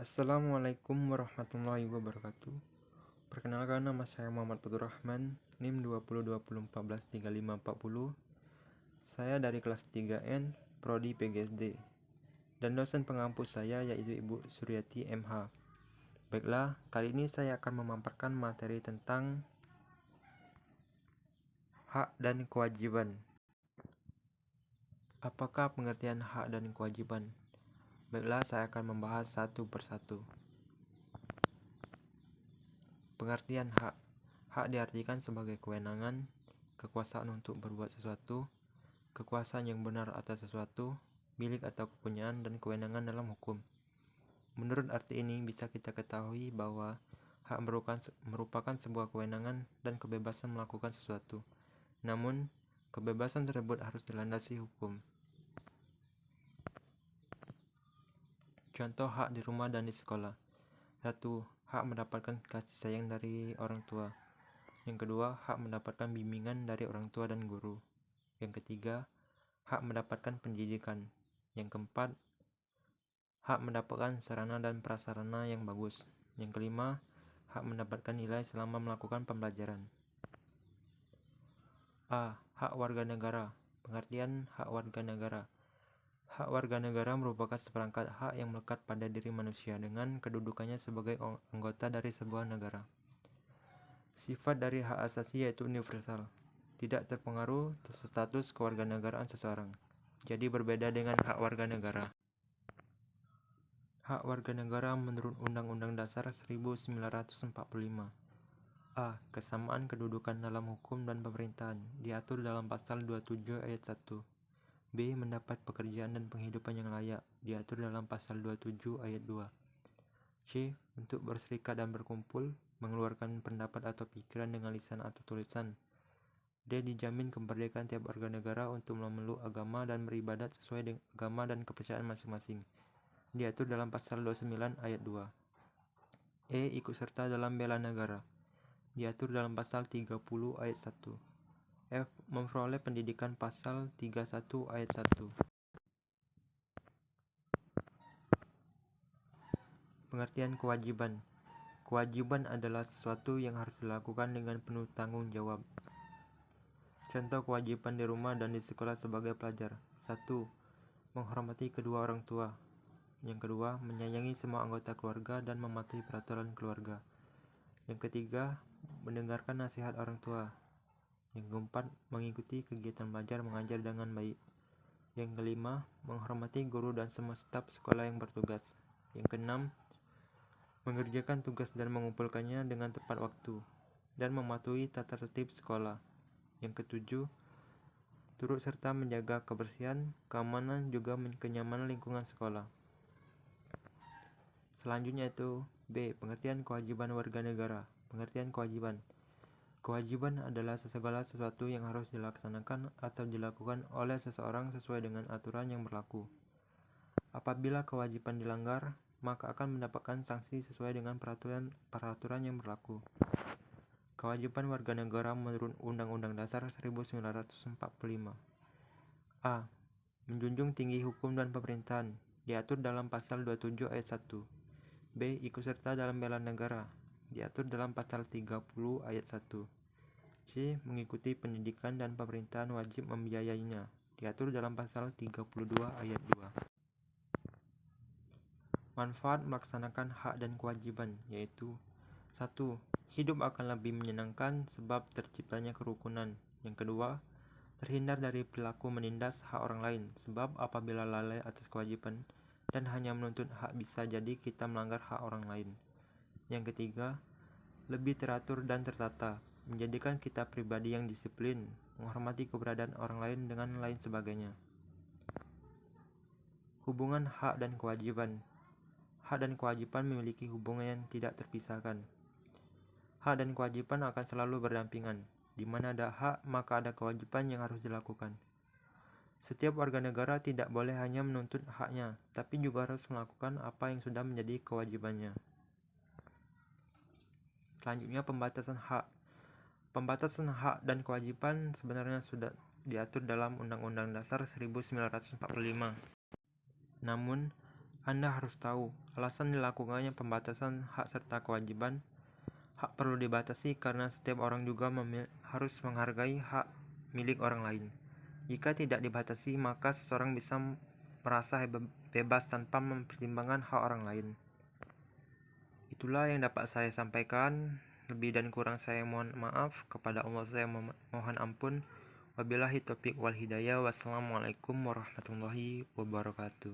Assalamualaikum warahmatullahi wabarakatuh. Perkenalkan, nama saya Muhammad Fatur Rahman, NIM 2020143540. Saya dari kelas 3N, Prodi PGSD. Dan dosen pengampu saya yaitu Ibu Suryati MH. Baiklah, kali ini saya akan memaparkan materi tentang hak dan kewajiban. Apakah pengertian hak dan kewajiban? Baiklah, saya akan membahas satu persatu. Pengertian hak. Hak diartikan sebagai kewenangan, kekuasaan untuk berbuat sesuatu, kekuasaan yang benar atas sesuatu, milik atau kepunyaan, dan kewenangan dalam hukum. Menurut arti ini, bisa kita ketahui bahwa hak merupakan sebuah kewenangan dan kebebasan melakukan sesuatu. Namun, kebebasan tersebut harus dilandasi hukum. Contoh hak di rumah dan di sekolah. 1. Hak mendapatkan kasih sayang dari orang tua. Yang kedua, hak mendapatkan bimbingan dari orang tua dan guru. Yang ketiga, hak mendapatkan pendidikan. Yang keempat, hak mendapatkan sarana dan prasarana yang bagus. Yang kelima, hak mendapatkan nilai selama melakukan pembelajaran. A. Hak warga negara. Pengertian hak warga negara. Hak warga negara merupakan seperangkat hak yang melekat pada diri manusia dengan kedudukannya sebagai anggota dari sebuah negara. Sifat dari hak asasi yaitu universal, tidak terpengaruh status kewarganegaraan seseorang. Jadi berbeda dengan hak warga negara. Hak warga negara menurut Undang-Undang Dasar 1945. A. Kesamaan kedudukan dalam hukum dan pemerintahan diatur dalam pasal 27 ayat 1. B. Mendapat pekerjaan dan penghidupan yang layak diatur dalam pasal 27 ayat 2. C. Untuk berserikat dan berkumpul, mengeluarkan pendapat atau pikiran dengan lisan atau tulisan. D. Dijamin kemerdekaan tiap warga negara untuk memeluk agama dan beribadat sesuai dengan agama dan kepercayaan masing-masing, diatur dalam pasal 29 ayat 2. E. Ikut serta dalam bela negara, diatur dalam pasal 30 ayat 1. F. Memperoleh pendidikan pasal 31 ayat 1. Pengertian kewajiban. Kewajiban adalah sesuatu yang harus dilakukan dengan penuh tanggung jawab. Contoh kewajiban di rumah dan di sekolah sebagai pelajar. 1. Menghormati kedua orang tua. Yang kedua, menyayangi semua anggota keluarga dan mematuhi peraturan keluarga. Yang ketiga, mendengarkan nasihat orang tua. Yang keempat, mengikuti kegiatan belajar mengajar dengan baik. Yang kelima, menghormati guru dan semua staf sekolah yang bertugas. Yang keenam, mengerjakan tugas dan mengumpulkannya dengan tepat waktu dan mematuhi tata tertib sekolah. Yang ketujuh, turut serta menjaga kebersihan, keamanan, juga kenyamanan lingkungan sekolah. Selanjutnya itu B. Pengertian kewajiban warga negara. Pengertian kewajiban. Kewajiban adalah segala sesuatu yang harus dilaksanakan atau dilakukan oleh seseorang sesuai dengan aturan yang berlaku. Apabila kewajiban dilanggar, maka akan mendapatkan sanksi sesuai dengan peraturan yang berlaku. Kewajiban warga negara menurut Undang-Undang Dasar 1945. A. Menjunjung tinggi hukum dan pemerintahan, diatur dalam pasal 27 ayat 1. B. Ikut serta dalam bela negara, diatur dalam pasal 30 ayat 1. C. Mengikuti pendidikan dan pemerintahan wajib membiayainya, diatur dalam pasal 32 ayat 2. Manfaat melaksanakan hak dan kewajiban yaitu 1. Hidup akan lebih menyenangkan sebab terciptanya kerukunan. Yang kedua, terhindar dari perilaku menindas hak orang lain sebab apabila lalai atas kewajiban dan hanya menuntut hak bisa jadi kita melanggar hak orang lain. Yang ketiga, lebih teratur dan tertata, menjadikan kita pribadi yang disiplin, menghormati keberadaan orang lain dengan lain sebagainya. Hubungan hak dan kewajiban. Hak dan kewajiban memiliki hubungan yang tidak terpisahkan. Hak dan kewajiban akan selalu berdampingan. Di mana ada hak, maka ada kewajiban yang harus dilakukan. Setiap warga negara tidak boleh hanya menuntut haknya, tapi juga harus melakukan apa yang sudah menjadi kewajibannya. Selanjutnya, pembatasan hak. Pembatasan hak dan kewajiban sebenarnya sudah diatur dalam Undang-Undang Dasar 1945. Namun, Anda harus tahu alasan dilakukannya pembatasan hak serta kewajiban. Hak perlu dibatasi karena setiap orang juga harus menghargai hak milik orang lain. Jika tidak dibatasi, maka seseorang bisa merasa bebas tanpa mempertimbangkan hak orang lain. Itulah yang dapat saya sampaikan. Lebih dan kurang saya mohon maaf. Kepada Allah saya mohon ampun. Wabillahi taufiq wal hidayah. Wassalamualaikum warahmatullahi wabarakatuh.